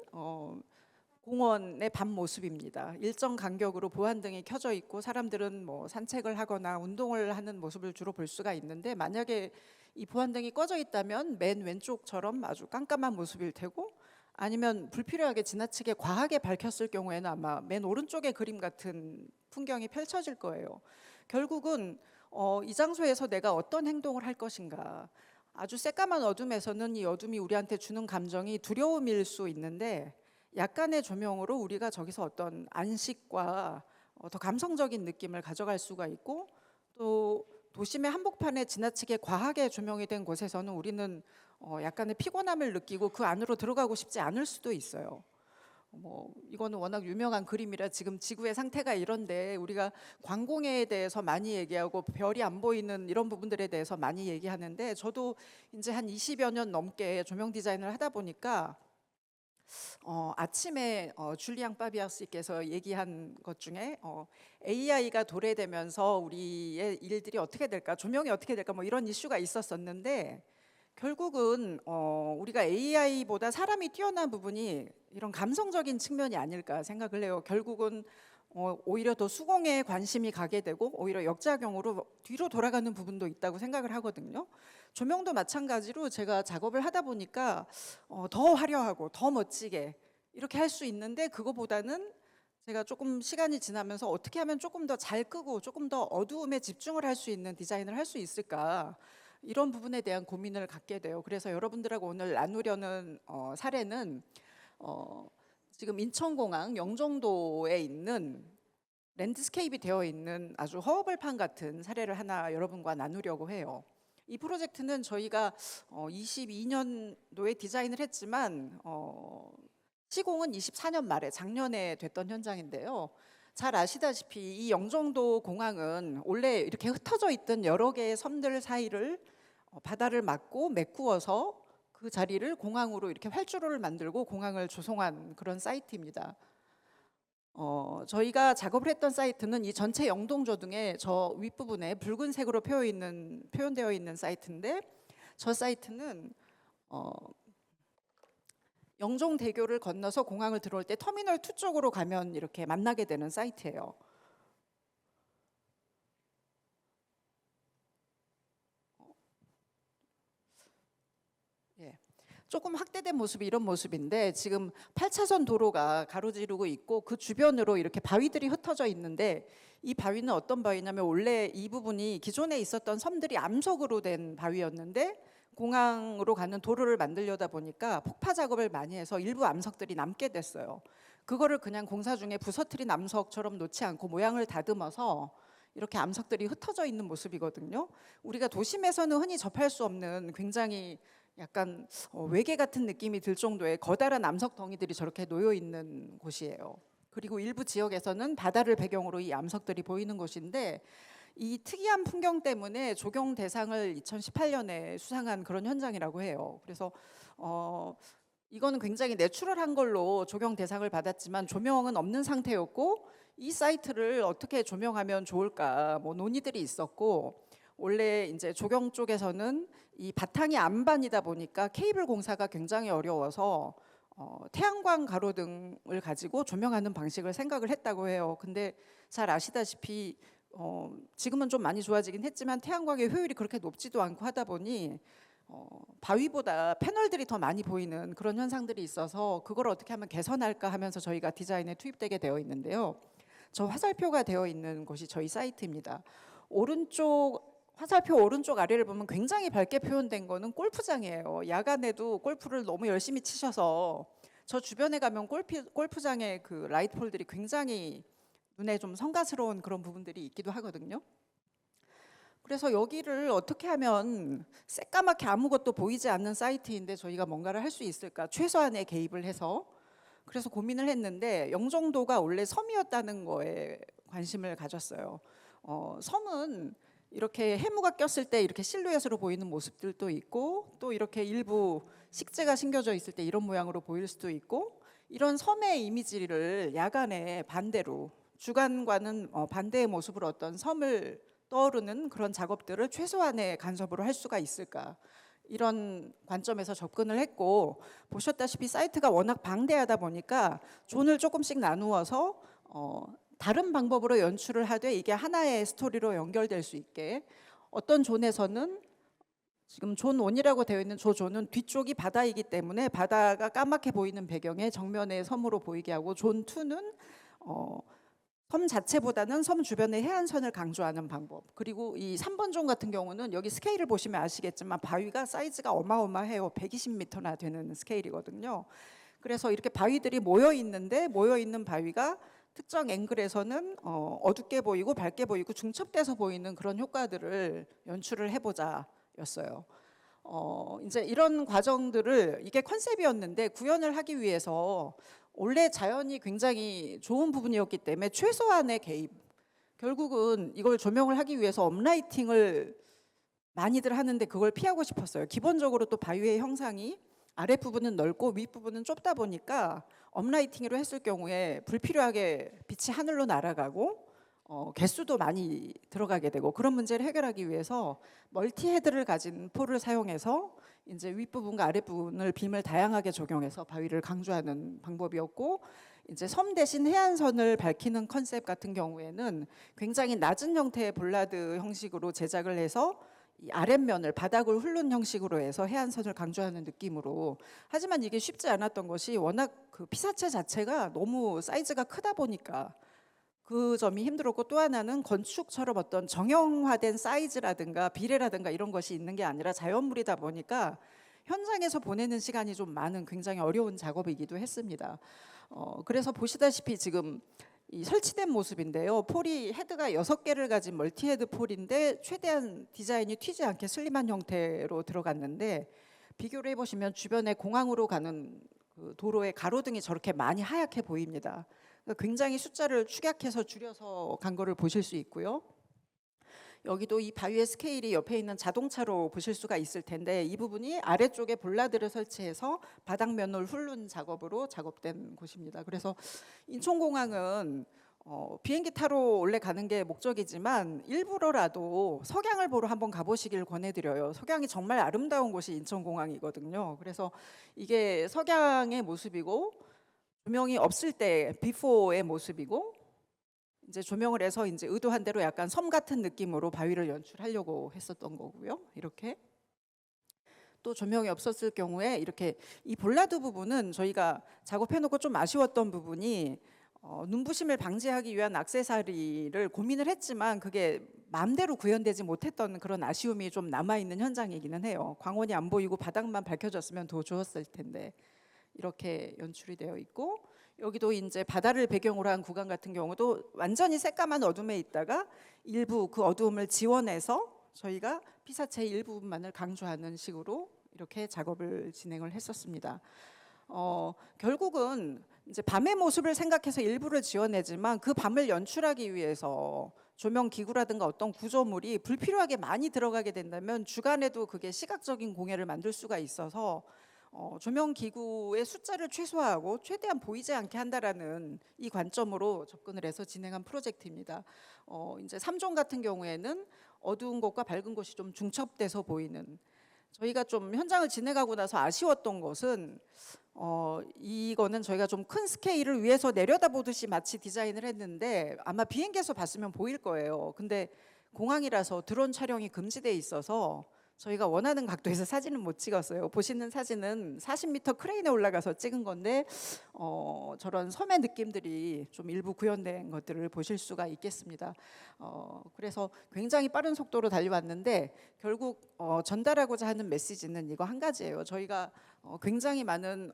공원의 밤 모습입니다. 일정 간격으로 보안등이 켜져 있고 사람들은 뭐 산책을 하거나 운동을 하는 모습을 주로 볼 수가 있는데, 만약에 이 보안등이 꺼져 있다면 맨 왼쪽처럼 아주 깜깜한 모습일 테고, 아니면 불필요하게 지나치게 과하게 밝혔을 경우에는 아마 맨 오른쪽의 그림 같은 풍경이 펼쳐질 거예요. 결국은 이 장소에서 내가 어떤 행동을 할 것인가. 아주 새까만 어둠에서는 이 어둠이 우리한테 주는 감정이 두려움일 수 있는데, 약간의 조명으로 우리가 저기서 어떤 안식과 더 감성적인 느낌을 가져갈 수가 있고, 또 도심의 한복판에 지나치게 과하게 조명이 된 곳에서는 우리는 약간의 피곤함을 느끼고 그 안으로 들어가고 싶지 않을 수도 있어요. 이거는 워낙 유명한 그림이라 지금 지구의 상태가 이런데 우리가 광공해에 대해서 많이 얘기하고 별이 안 보이는 이런 부분들에 대해서 많이 얘기하는데, 저도 이제 한 20여 년 넘게 조명 디자인을 하다 보니까 아침에 줄리앙 파비아스께서 얘기한 것 중에 AI가 도래되면서 우리의 일들이 어떻게 될까, 조명이 어떻게 될까, 뭐 이런 이슈가 있었었는데, 결국은 우리가 AI보다 사람이 뛰어난 부분이 이런 감성적인 측면이 아닐까 생각을 해요. 결국은 오히려 더 수공에 관심이 가게 되고 오히려 역작용으로 뒤로 돌아가는 부분도 있다고 생각을 하거든요. 조명도 마찬가지로 제가 작업을 하다 보니까 더 화려하고 더 멋지게 이렇게 할 수 있는데, 그거보다는 제가 조금 시간이 지나면서 어떻게 하면 조금 더 잘 끄고 조금 더 어두움에 집중을 할 수 있는 디자인을 할 수 있을까, 이런 부분에 대한 고민을 갖게 돼요. 그래서 여러분들하고 오늘 나누려는 사례는 지금 인천공항 영종도에 있는 랜드스케이프이 되어 있는 아주 허허벌판 같은 사례를 하나 여러분과 나누려고 해요. 이 프로젝트는 저희가 22년도에 디자인을 했지만 시공은 24년 말에 작년에 됐던 현장인데요. 잘 아시다시피 이 영종도 공항은 원래 이렇게 흩어져 있던 여러 개의 섬들 사이를 바다를 막고 메꾸어서 그 자리를 공항으로 이렇게 활주로를 만들고 공항을 조성한 그런 사이트입니다. 저희가 작업을 했던 사이트는 이 전체 영동조 등의 저 윗부분에 붉은색으로 표현되어 있는 사이트인데, 저 사이트는 영종대교를 건너서 공항을 들어올 때 터미널 2 쪽으로 가면 이렇게 만나게 되는 사이트예요. 조금 확대된 모습이 이런 모습인데, 지금 8차선 도로가 가로지르고 있고 그 주변으로 이렇게 바위들이 흩어져 있는데, 이 바위는 어떤 바위냐면 원래 이 부분이 기존에 있었던 섬들이 암석으로 된 바위였는데, 공항으로 가는 도로를 만들려다 보니까 폭파 작업을 많이 해서 일부 암석들이 남게 됐어요. 그거를 그냥 공사 중에 부서뜨린 암석처럼 놓지 않고 모양을 다듬어서 이렇게 암석들이 흩어져 있는 모습이거든요. 우리가 도심에서는 흔히 접할 수 없는 굉장히 약간 외계 같은 느낌이 들 정도의 커다란 암석 덩이들이 저렇게 놓여 있는 곳이에요. 그리고 일부 지역에서는 바다를 배경으로 이 암석들이 보이는 곳인데, 이 특이한 풍경 때문에 조경 대상을 2018년에 수상한 그런 현장이라고 해요. 그래서 이거는 굉장히 내추럴한 걸로 조경 대상을 받았지만 조명은 없는 상태였고, 이 사이트를 어떻게 조명하면 좋을까 뭐 논의들이 있었고, 원래 이제 조경 쪽에서는 이 바탕이 안반이다 보니까 케이블 공사가 굉장히 어려워서 태양광 가로등을 가지고 조명하는 방식을 생각을 했다고 해요. 근데 잘 아시다시피 지금은 좀 많이 좋아지긴 했지만 태양광의 효율이 그렇게 높지도 않고 하다 보니 바위보다 패널들이 더 많이 보이는 그런 현상들이 있어서 그걸 어떻게 하면 개선할까 하면서 저희가 디자인에 투입되게 되어 있는데요. 저 화살표가 되어 있는 곳이 저희 사이트입니다. 화살표 오른쪽 아래를 보면 굉장히 밝게 표현된 거는 골프장이에요. 야간에도 골프를 너무 열심히 치셔서 저 주변에 가면 골프장의 그 라이트 폴들이 굉장히 눈에 좀 성가스러운 그런 부분들이 있기도 하거든요. 그래서 여기를 어떻게 하면 새까맣게 아무것도 보이지 않는 사이트인데 저희가 뭔가를 할 수 있을까, 최소한의 개입을 해서. 그래서 고민을 했는데, 영종도가 원래 섬이었다는 거에 관심을 가졌어요. 섬은 이렇게 해무가 꼈을 때 이렇게 실루엣으로 보이는 모습들도 있고, 또 이렇게 일부 식재가 심겨져 있을 때 이런 모양으로 보일 수도 있고, 이런 섬의 이미지를 야간에 반대로 주간과는 반대의 모습으로 어떤 섬을 떠오르는 그런 작업들을 최소한의 간섭으로 할 수가 있을까, 이런 관점에서 접근을 했고, 보셨다시피 사이트가 워낙 방대하다 보니까 존을 조금씩 나누어서 다른 방법으로 연출을 하되 이게 하나의 스토리로 연결될 수 있게, 어떤 존에서는 지금 존 1이라고 되어 있는 저 존은 뒤쪽이 바다이기 때문에 바다가 까맣게 보이는 배경에 정면에 섬으로 보이게 하고, 존 2는 섬 자체보다는 섬 주변의 해안선을 강조하는 방법. 그리고 이 3번 존 같은 경우는 여기 스케일을 보시면 아시겠지만 바위가 사이즈가 어마어마해요. 120m나 되는 스케일이거든요. 그래서 이렇게 바위들이 모여 있는데, 모여 있는 바위가 특정 앵글에서는 어둡게 보이고 밝게 보이고 중첩돼서 보이는 그런 효과들을 연출을 해보자였어요. 이제 이런 과정들을, 이게 컨셉이었는데 구현을 하기 위해서 원래 자연이 굉장히 좋은 부분이었기 때문에 최소한의 개입, 결국은 이걸 조명을 하기 위해서 업라이팅을 많이들 하는데 그걸 피하고 싶었어요. 기본적으로 또 바위의 형상이 아랫부분은 넓고 윗부분은 좁다 보니까 업라이팅으로 했을 경우에 불필요하게 빛이 하늘로 날아가고 개수도 많이 들어가게 되고, 그런 문제를 해결하기 위해서 멀티헤드를 가진 폴을 사용해서 이제 윗부분과 아랫부분을 빔을 다양하게 적용해서 바위를 강조하는 방법이었고, 이제 섬 대신 해안선을 밝히는 컨셉 같은 경우에는 굉장히 낮은 형태의 볼라드 형식으로 제작을 해서 이 아랫면을 바닥을 훑는 형식으로 해서 해안선을 강조하는 느낌으로. 하지만 이게 쉽지 않았던 것이 워낙 그 피사체 자체가 너무 사이즈가 크다 보니까 그 점이 힘들었고, 또 하나는 건축처럼 어떤 정형화된 사이즈라든가 비례라든가 이런 것이 있는 게 아니라 자연물이다 보니까 현장에서 보내는 시간이 좀 많은 굉장히 어려운 작업이기도 했습니다. 그래서 보시다시피 지금 이 설치된 모습인데요. 폴이 헤드가 6개를 가진 멀티헤드 폴인데 최대한 디자인이 튀지 않게 슬림한 형태로 들어갔는데, 비교를 해보시면 주변에 공항으로 가는 그 도로의 가로등이 저렇게 많이 하얗게 보입니다. 그러니까 굉장히 숫자를 축약해서 줄여서 간 거를 보실 수 있고요. 여기도 이 바위의 스케일이 옆에 있는 자동차로 보실 수가 있을 텐데, 이 부분이 아래쪽에 볼라드를 설치해서 바닥면을 훑는 작업으로 작업된 곳입니다. 그래서 인천공항은 비행기 타러 원래 가는 게 목적이지만 일부러라도 석양을 보러 한번 가보시길 권해드려요. 석양이 정말 아름다운 곳이 인천공항이거든요. 그래서 이게 석양의 모습이고, 조명이 없을 때 비포의 모습이고, 이제 조명을 해서 이제 의도한 대로 약간 섬 같은 느낌으로 바위를 연출하려고 했었던 거고요. 이렇게 또 조명이 없었을 경우에 이렇게 이 볼라드 부분은 저희가 작업해놓고 좀 아쉬웠던 부분이 눈부심을 방지하기 위한 액세서리를 고민을 했지만 그게 마음대로 구현되지 못했던 그런 아쉬움이 좀 남아있는 현장이기는 해요. 광원이 안 보이고 바닥만 밝혀졌으면 더 좋았을 텐데 이렇게 연출이 되어 있고, 여기도 이제 바다를 배경으로 한 구간 같은 경우도 완전히 새까만 어둠에 있다가 일부 그 어두움을 지원해서 저희가 피사체의 일부분만을 강조하는 식으로 이렇게 작업을 진행을 했었습니다. 결국은 이제 밤의 모습을 생각해서 일부를 지어내지만 그 밤을 연출하기 위해서 조명 기구라든가 어떤 구조물이 불필요하게 많이 들어가게 된다면 주간에도 그게 시각적인 공해를 만들 수가 있어서 조명 기구의 숫자를 최소화하고 최대한 보이지 않게 한다라는 이 관점으로 접근을 해서 진행한 프로젝트입니다. 이제 3종 같은 경우에는 어두운 곳과 밝은 곳이 좀 중첩돼서 보이는, 저희가 좀 현장을 지내가고 나서 아쉬웠던 것은 이거는 저희가 좀 큰 스케일을 위에서 내려다보듯이 마치 디자인을 했는데 아마 비행기에서 봤으면 보일 거예요. 근데 공항이라서 드론 촬영이 금지돼 있어서 저희가 원하는 각도에서 사진은 못 찍었어요. 보시는 사진은 40m 크레인에 올라가서 찍은 건데 저런 섬의 느낌들이 좀 일부 구현된 것들을 보실 수가 있겠습니다. 그래서 굉장히 빠른 속도로 달려왔는데 결국 전달하고자 하는 메시지는 이거 한 가지예요. 저희가 굉장히 많은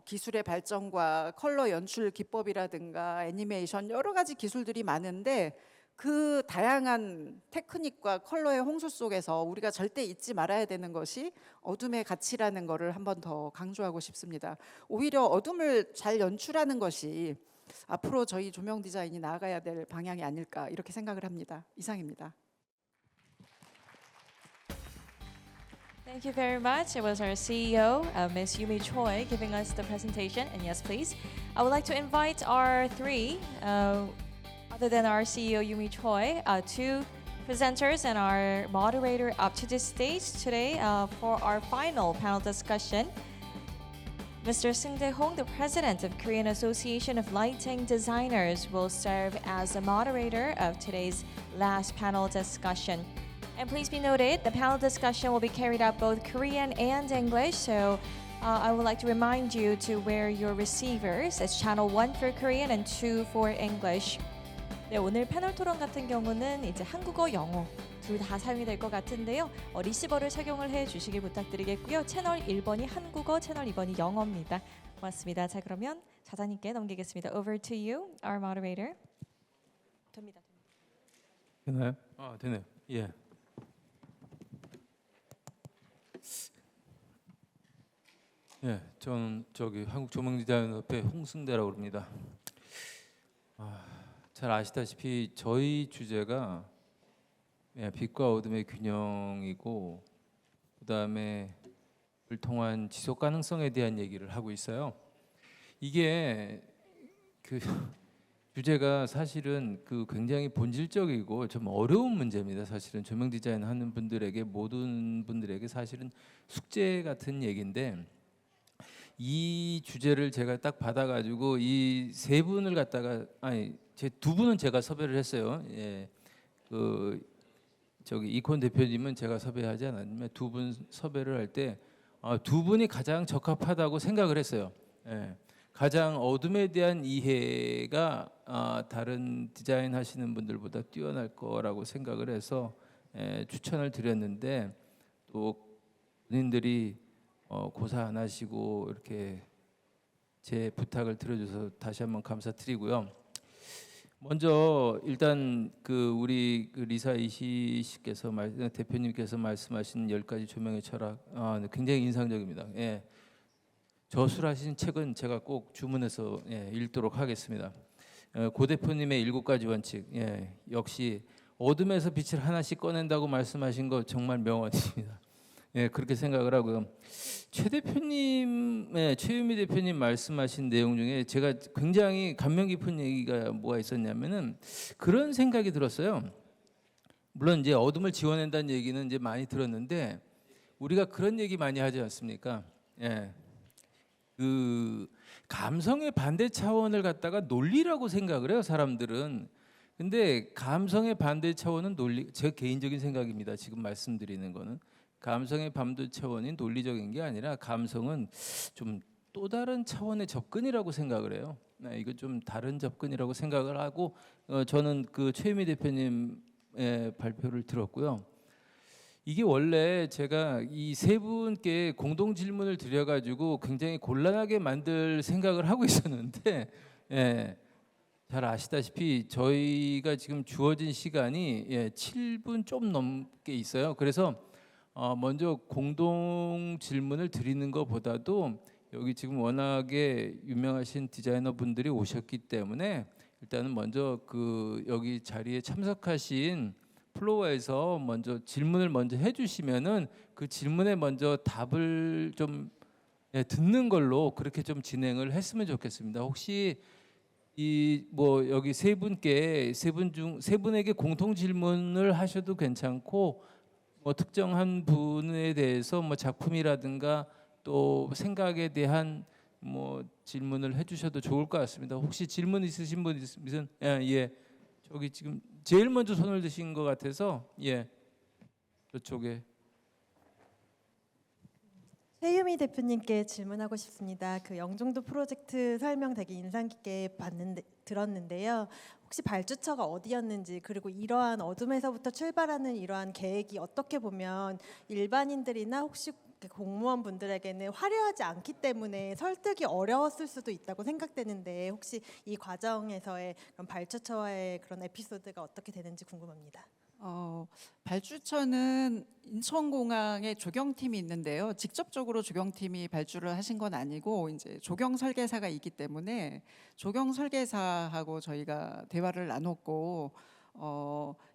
기술의 발전과 컬러 연출 기법이라든가 애니메이션 여러 가지 기술들이 많은데 그 다양한 테크닉과 컬러의 홍수 속에서 우리가 절대 잊지 말아야 되는 것이 어둠의 가치라는 것을 한 번 더 강조하고 싶습니다. 오히려 어둠을 잘 연출하는 것이 앞으로 저희 조명 디자인이 나아가야 될 방향이 아닐까 이렇게 생각을 합니다. 이상입니다.
Thank you very much. It was our CEO, Ms. Yumi Choi, giving us the presentation. And yes, please, I would like to invite our three, other than our CEO Yumi Choi, to presenters and our moderator up to the stage today for our final panel discussion. Mr. Seung Dae-hong, the president of Korean Association of Lighting Designers, will serve as the moderator of today's last panel discussion. And please be noted, the panel discussion will be carried out both Korean and English, so I would like to remind you to wear your receivers. It's channel 1 for Korean and 2 for English. 네, 오늘 패널 토론 같은 경우는 이제 한국어, 영어 둘 다 사용이 될 것 같은데요. 리시버를 착용을 해 주시길 부탁드리겠고요. 채널 1번이 한국어, 채널 2번이 영어입니다. 고맙습니다. 자, 그러면 자자님께 넘기겠습니다. Over to you, our moderator. 됩니다.
되나요? 되네요. 예. 예, 저는 한국조명디자인협회 홍승대라고 합니다. 잘 아시다시피 저희 주제가 빛과 어둠의 균형이고, 그다음에 을 통한 지속 가능성에 대한 얘기를 하고 있어요. 이게 그 주제가 사실은 굉장히 본질적이고 좀 어려운 문제입니다. 사실은 조명 디자인 하는 분들에게, 모든 분들에게 사실은 숙제 같은 얘기인데, 이 주제를 제가 딱 받아가지고 이 세 분을 갖다가 제 두 분은 제가 섭외를 했어요. 예, 이콘 대표님은 제가 섭외하지 않았는데 두 분 섭외를 할 때 두 분이 가장 적합하다고 생각을 했어요. 예, 가장 어둠에 대한 이해가 다른 디자인 하시는 분들보다 뛰어날 거라고 생각을 해서 추천을 드렸는데, 또 본인들이 고사 안 하시고 이렇게 제 부탁을 들어줘서 다시 한번 감사드리고요. 먼저 일단 우리 리사 이시 씨께서 대표님께서 말씀하신 10가지 조명의 철학, 굉장히 인상적입니다. 예. 저술하신 책은 제가 꼭 주문해서 읽도록 하겠습니다. 고 대표님의 7가지 원칙, 역시 어둠에서 빛을 하나씩 꺼낸다고 말씀하신 거 정말 명언입니다. 그렇게 생각을 하고요. 최유미 대표님 말씀하신 내용 중에 제가 굉장히 감명 깊은 얘기가 뭐가 있었냐면은 그런 생각이 들었어요. 물론 이제 어둠을 지워낸다는 얘기는 이제 많이 들었는데, 우리가 그런 얘기 많이 하지 않습니까? 감성의 반대 차원을 갖다가 논리라고 생각을 해요, 사람들은. 근데 감성의 반대 차원은 제 개인적인 생각입니다. 지금 말씀드리는 거는 감성의 반대 차원이 논리적인 게 아니라, 감성은 좀 또 다른 차원의 접근이라고 생각을 해요. 이거 좀 다른 접근이라고 생각을 하고, 저는 최유미 대표님의 발표를 들었고요. 이게 원래 제가 이 세 분께 공동 질문을 드려가지고 굉장히 곤란하게 만들 생각을 하고 있었는데, 잘 아시다시피 저희가 지금 주어진 시간이 7분 좀 넘게 있어요. 그래서 먼저 공동 질문을 드리는 것보다도 여기 지금 워낙에 유명하신 디자이너 분들이 오셨기 때문에 일단은 먼저 여기 자리에 참석하신 플로어에서 먼저 질문을 먼저 해주시면은 그 질문에 먼저 답을 좀 듣는 걸로 그렇게 좀 진행을 했으면 좋겠습니다. 혹시 여기 세 분에게 공통 질문을 하셔도 괜찮고, 특정한 분에 대해서 작품이라든가 또 생각에 대한 질문을 해주셔도 좋을 것 같습니다. 혹시 질문 있으신 분 있으면 저기 지금 제일 먼저 손을 드신 것 같아서 저쪽에.
최유미 대표님께 질문하고 싶습니다. 영종도 프로젝트 설명 되게 인상 깊게 들었는데요. 혹시 발주처가 어디였는지, 그리고 이러한 어둠에서부터 출발하는 이러한 계획이 어떻게 보면 일반인들이나 혹시 공무원분들에게는 화려하지 않기 때문에 설득이 어려웠을 수도 있다고 생각되는데, 혹시 이 과정에서의 그런 발주처와의 그런 에피소드가 어떻게 되는지 궁금합니다.
발주처는 인천공항에 조경팀이 있는데요. 직접적으로 조경팀이 발주를 하신 건 아니고 이제 조경 설계사가 있기 때문에 조경 설계사하고 저희가 대화를 나눴고,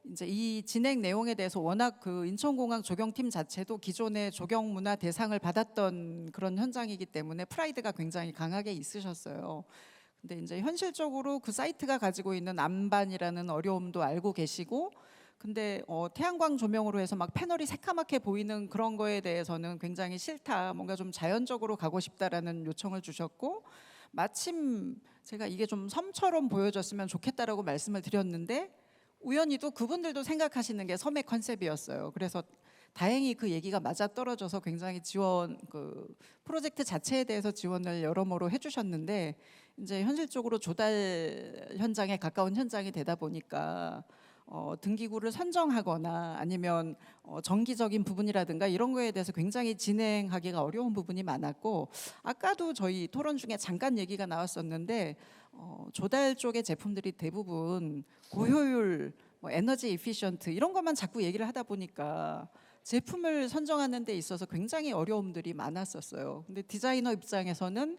이제 이 진행 내용에 대해서 워낙 인천공항 조경팀 자체도 기존의 조경 문화 대상을 받았던 그런 현장이기 때문에 프라이드가 굉장히 강하게 있으셨어요. 근데 이제 현실적으로 그 사이트가 가지고 있는 안반이라는 어려움도 알고 계시고, 근데 태양광 조명으로 해서 막 패널이 새까맣게 보이는 그런 거에 대해서는 굉장히 싫다. 뭔가 좀 자연적으로 가고 싶다라는 요청을 주셨고, 마침 제가 이게 좀 섬처럼 보여졌으면 좋겠다라고 말씀을 드렸는데 우연히도 그분들도 생각하시는 게 섬의 컨셉이었어요. 그래서 다행히 그 얘기가 맞아 떨어져서 굉장히 그 프로젝트 자체에 대해서 지원을 여러모로 해주셨는데, 이제 현실적으로 조달 현장에 가까운 현장이 되다 보니까 등기구를 선정하거나 아니면 정기적인 부분이라든가 이런 거에 대해서 굉장히 진행하기가 어려운 부분이 많았고, 아까도 저희 토론 중에 잠깐 얘기가 나왔었는데 조달 쪽의 제품들이 대부분 고효율, 에너지 이피션트 이런 것만 자꾸 얘기를 하다 보니까 제품을 선정하는 데 있어서 굉장히 어려움들이 많았었어요. 근데 디자이너 입장에서는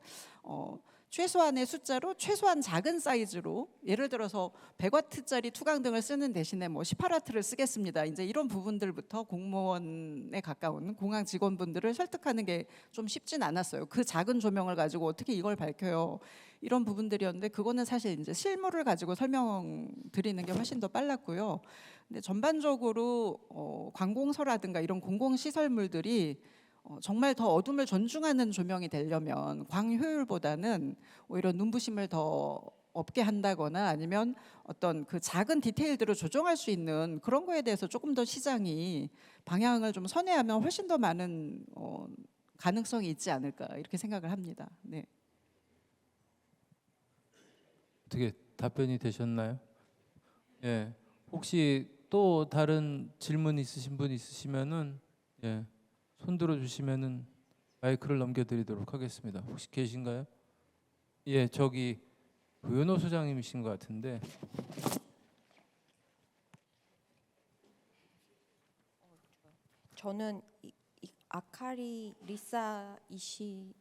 최소한의 숫자로 최소한 작은 사이즈로, 예를 들어서 100와트짜리 투광등을 쓰는 대신에 18와트를 쓰겠습니다. 이제 이런 부분들부터 공무원에 가까운 공항 직원분들을 설득하는 게 좀 쉽진 않았어요. 그 작은 조명을 가지고 어떻게 이걸 밝혀요? 이런 부분들이었는데, 그거는 사실 이제 실물을 가지고 설명드리는 게 훨씬 더 빨랐고요. 근데 전반적으로 관공서라든가 이런 공공시설물들이 정말 더 어둠을 존중하는 조명이 되려면 광효율보다는 오히려 눈부심을 더 없게 한다거나 아니면 어떤 그 작은 디테일들을 조정할 수 있는 그런 거에 대해서 조금 더 시장이 방향을 좀 선회하면 훨씬 더 많은 가능성이 있지 않을까 이렇게 생각을 합니다. 네.
어떻게 답변이 되셨나요? 예. 혹시 또 다른 질문 있으신 분 있으시면은 예. 손 들어 주시면은 마이크를 넘겨드리도록 하겠습니다. 혹시 계신가요? 예, 저기 고현호 소장님이신 것 같은데.
저는 아카리 리사 이씨,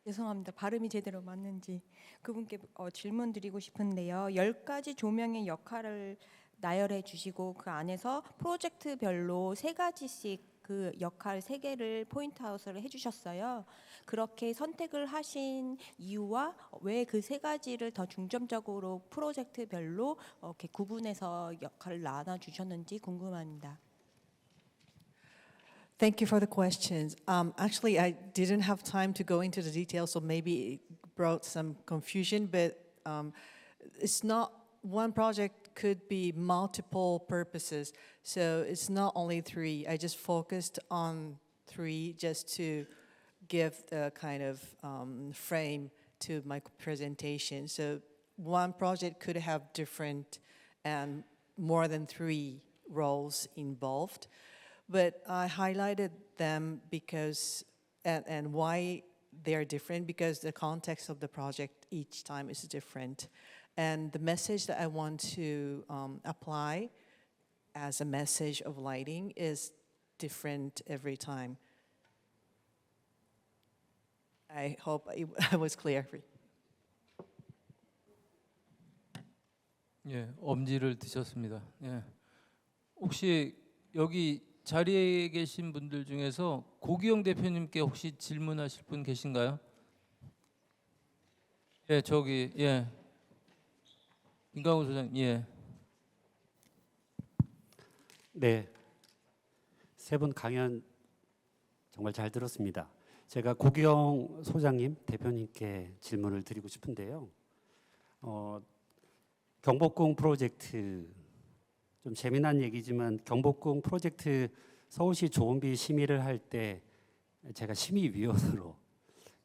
죄송합니다. 발음이 제대로 맞는지 그분께 질문 드리고 싶은데요. 10가지 조명의 역할을 나열해 주시고 그 안에서 프로젝트별로 3가지씩 그 역할 3개를 포인트아웃을 해주셨어요. 그렇게 선택을 하신 이유와 왜 그 3가지를 더 중점적으로 프로젝트별로 이렇게 구분해서 역할을 나눠 주셨는지 궁금합니다.
Thank you for the questions. Actually, I didn't have time to go into the details, so maybe it brought some confusion, but it's not one project could be multiple purposes. So it's not only 3. I just focused on 3 just to give the kind of frame to my presentation. So one project could have different and more than 3 roles involved. But I highlighted them because, and why they're different, because the context of the project each time is different. And the message that I want to apply as a message of lighting is different every time. I hope I was clear.
예, 엄지를 드셨습니다. 예. 혹시 여기 자리에 계신 분들 중에서 고기영 대표님께 혹시 질문하실 분 계신가요? 예, 저기 예. 김강우 소장님. 예.
네. 3분 강연 정말 잘 들었습니다. 제가 고기영 소장님, 대표님께 질문을 드리고 싶은데요. 경복궁 프로젝트, 좀 재미난 얘기지만 경복궁 프로젝트 서울시 조은비 심의를 할 때 제가 심의위원으로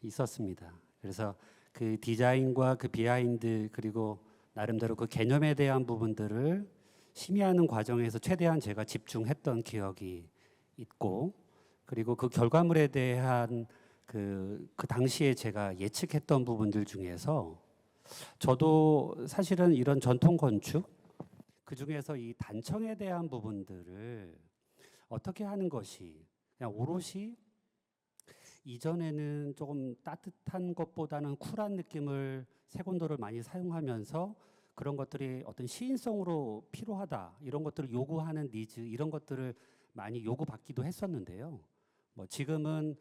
있었습니다. 그래서 그 디자인과 그 비하인드 그리고 나름대로 그 개념에 대한 부분들을 심의하는 과정에서 최대한 제가 집중했던 기억이 있고, 그리고 그 결과물에 대한 그 당시에 제가 예측했던 부분들 중에서 저도 사실은 이런 전통 건축 그 중에서 이 단청에 대한 부분들을 어떻게 하는 것이 그냥 오롯이 이전에는 조금 따뜻한 것보다는 쿨한 느낌을 색온도를 많이 사용하면서 그런 것들이 어떤 시인성으로 필요하다 이런 것들을 요구하는 니즈 이런 것들을 많이 요구받기도 했었는데요. 뭐 지금은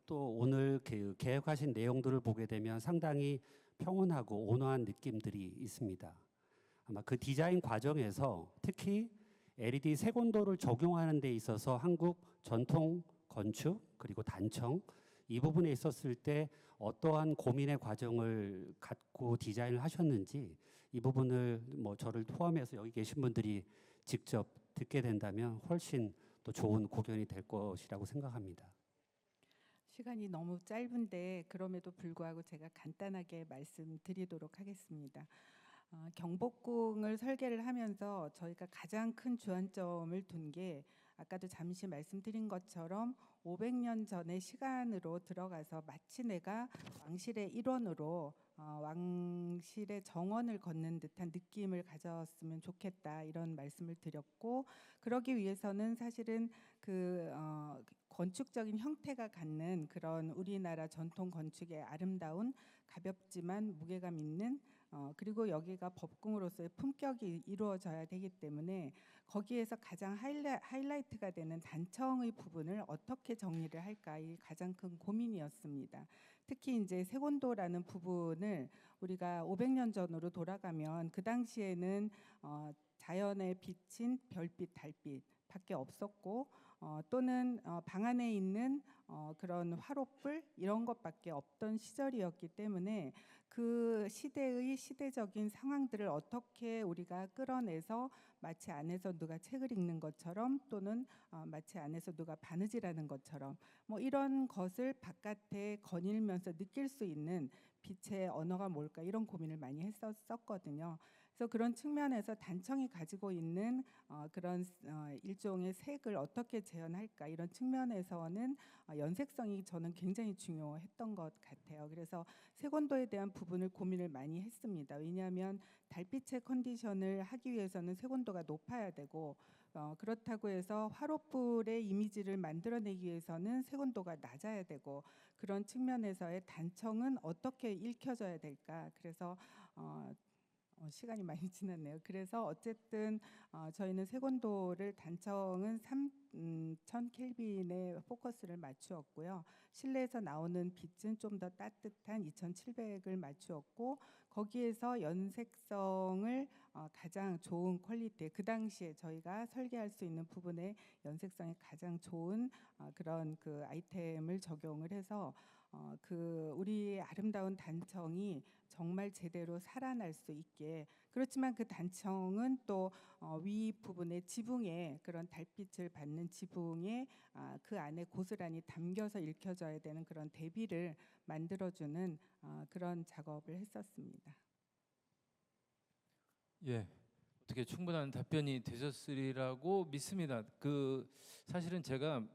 또 오늘 계획하신 내용들을 보게 되면 상당히 평온하고 온화한 느낌들이 있습니다. 아마 그 디자인 과정에서 특히 LED 색온도를 적용하는 데 있어서 한국 전통 건축 그리고 단청 이 부분에 있었을 때 어떠한 고민의 과정을 갖고 디자인을 하셨는지 이 부분을 뭐 저를 포함해서 여기 계신 분들이 직접 듣게 된다면 훨씬 또 좋은 고견이 될 것이라고 생각합니다.
시간이 너무 짧은데 그럼에도 불구하고 제가 간단하게 말씀드리도록 하겠습니다. 경복궁을 설계를 하면서 저희가 가장 큰 주안점을 둔 게 아까도 잠시 말씀드린 것처럼 500년 전의 시간으로 들어가서 마치 내가 왕실의 일원으로 왕실의 정원을 걷는 듯한 느낌을 가졌으면 좋겠다 이런 말씀을 드렸고 그러기 위해서는 사실은 건축적인 형태가 갖는 그런 우리나라 전통 건축의 아름다운 가볍지만 무게감 있는 그리고 여기가 법궁으로서의 품격이 이루어져야 되기 때문에 거기에서 가장 하이라이트가 되는 단청의 부분을 어떻게 정리를 할까 이 가장 큰 고민이었습니다. 특히 이제 색온도라는 부분을 우리가 500년 전으로 돌아가면 그 당시에는 자연에 비친 별빛, 달빛밖에 없었고 또는 방 안에 있는 그런 화롯불 이런 것밖에 없던 시절이었기 때문에 그 시대의 시대적인 상황들을 어떻게 우리가 끌어내서 마치 안에서 누가 책을 읽는 것처럼 또는 마치 안에서 누가 바느질하는 것처럼 뭐 이런 것을 바깥에 거닐면서 느낄 수 있는 빛의 언어가 뭘까 이런 고민을 많이 했었거든요. 그래서 그런 측면에서 단청이 가지고 있는 그런 일종의 색을 어떻게 재현할까 이런 측면에서는 연색성이 저는 굉장히 중요했던 것 같아요. 그래서 색온도에 대한 부분을 고민을 많이 했습니다. 왜냐하면 달빛의 컨디션을 하기 위해서는 색온도가 높아야 되고 그렇다고 해서 화롯불의 이미지를 만들어내기 위해서는 색온도가 낮아야 되고 그런 측면에서의 단청은 어떻게 읽혀져야 될까. 그래서 시간이 많이 지났네요. 그래서 어쨌든 저희는 색온도를 단청은 3000켈빈에 포커스를 맞추었고요. 실내에서 나오는 빛은 좀 더 따뜻한 2700을 맞추었고 거기에서 연색성을 가장 좋은 퀄리티 그 당시에 저희가 설계할 수 있는 부분에 연색성이 가장 좋은 그런 그 아이템을 적용을 해서 우리 아름다운 단청이 정말 제대로 살아날 수 있게 그렇지만 그 단청은 또 위 부분에 지붕에 그런 달빛을 받는 지붕에 그 안에 고스란히 담겨서 읽혀져야 되는 그런 대비를 만들어주는 그런 작업을 했었습니다.
예, 어떻게 충분한 답변이 되셨으리라고 믿습니다. 사실은 제가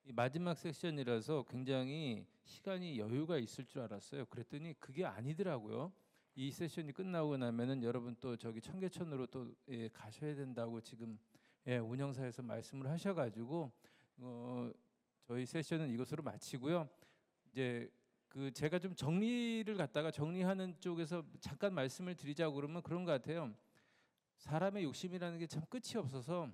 이 마지막 세션이라서 굉장히 시간이 여유가 있을 줄 알았어요. 그랬더니 그게 아니더라고요. 이 세션이 끝나고 나면은 여러분 또 저기 청계천으로 또 가셔야 된다고 지금 운영사에서 말씀을 하셔가지고 저희 세션은 이것으로 마치고요. 이제 제가 좀 정리하는 쪽에서 잠깐 말씀을 드리자고 그러면 그런 것 같아요. 사람의 욕심이라는 게 참 끝이 없어서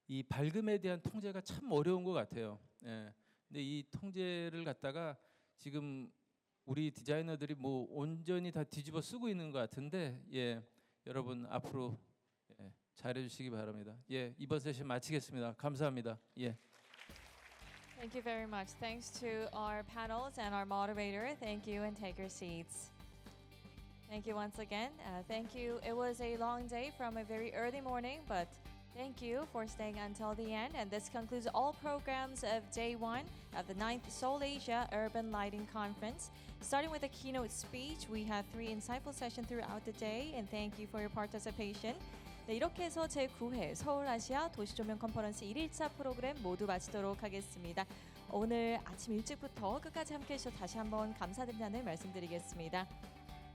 이 밝음에 대한 통제가 참 어려운 것 같아요. 근데 이 통제를 갖다가 지금 우리 디자이너들이 뭐 온전히 다 뒤집어 쓰고 있는 것 같은데 여러분 앞으로 잘해 주시기 바랍니다. 이번 세션 마치겠습니다. 감사합니다.
Thank you very much. Thanks to our panels and our moderator. Thank you and take your seats. Thank you once again. Thank you. It was a long day from a very early morning, but thank you for staying until the end. And this concludes all programs of day 1 of the 9th Seoul Asia Urban Lighting Conference. Starting with a keynote speech, we have 3 insightful sessions throughout the day, and thank you for your participation. 네, 이렇게 해서 제9회 서울아시아 도시조명 컨퍼런스 1일차 프로그램 모두 마치도록 하겠습니다. 오늘 아침 일찍부터 끝까지 함께해 주셔서 다시 한번 감사드린다는 말씀드리겠습니다.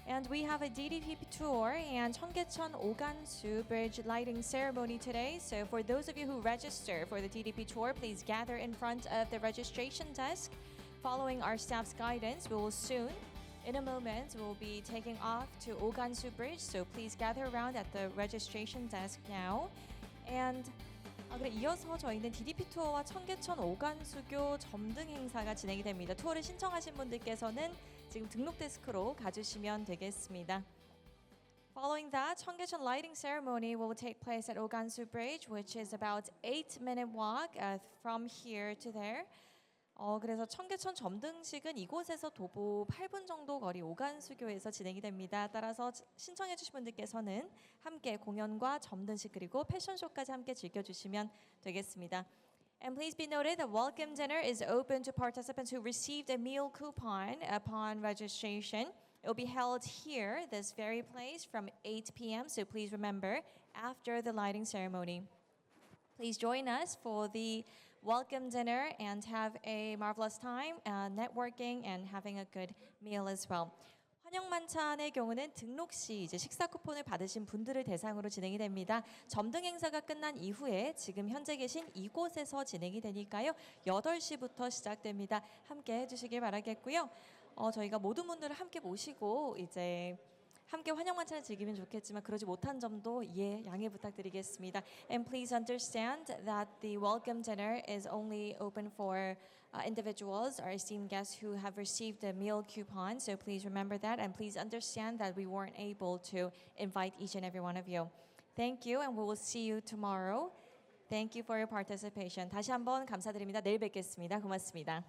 And we have a DDP tour and 청계천 오간수 Bridge lighting ceremony today. So for those of you who register for the DDP tour, please gather in front of the registration desk. Following our staff's guidance, we will soon, in a moment, we'll be taking off to 오간수 Bridge. So please gather around at the registration desk now. And 그래 이어서 저희는 DDP 투어와 청계천 오간수교 점등 행사가 진행이 됩니다. 투어를 신청하신 분들께서는 지금 등록 데스크로 가주시면 되겠습니다. Following that, 청계천 lighting ceremony will take place at Ogansu Bridge, which is about 8-minute walk from here to there. 그래서 청계천 점등식은 이곳에서 도보 8분 정도 거리 오간수교에서 진행이 됩니다. 따라서 신청해 주신 분들께서는 함께 공연과 점등식 그리고 패션쇼까지 함께 즐겨주시면 되겠습니다. And please be noted that welcome dinner is open to participants who received a meal coupon upon registration. It will be held here, this very place, from 8 p.m. So please remember, after the lighting ceremony. Please join us for the welcome dinner and have a marvelous time networking and having a good meal as well. 환영만찬의 경우는 등록 시 이제 식사 쿠폰을 받으신 분들을 대상으로 진행이 됩니다. 점등 행사가 끝난 이후에 지금 현재 계신 이곳에서 진행이 되니까요. 8시부터 시작됩니다. 함께 해주시길 바라겠고요. 저희가 모든 분들을 함께 모시고 이제 함께 환영만찬을 즐기면 좋겠지만 그러지 못한 점도 양해 부탁드리겠습니다. And please understand that the welcome dinner is only open for individuals or esteemed guests who have received a meal coupon. So please remember that and please understand that we weren't able to invite each and every one of you. Thank you and we will see you tomorrow. Thank you for your participation. 다시 한번 감사드립니다. 내일 뵙겠습니다. 고맙습니다.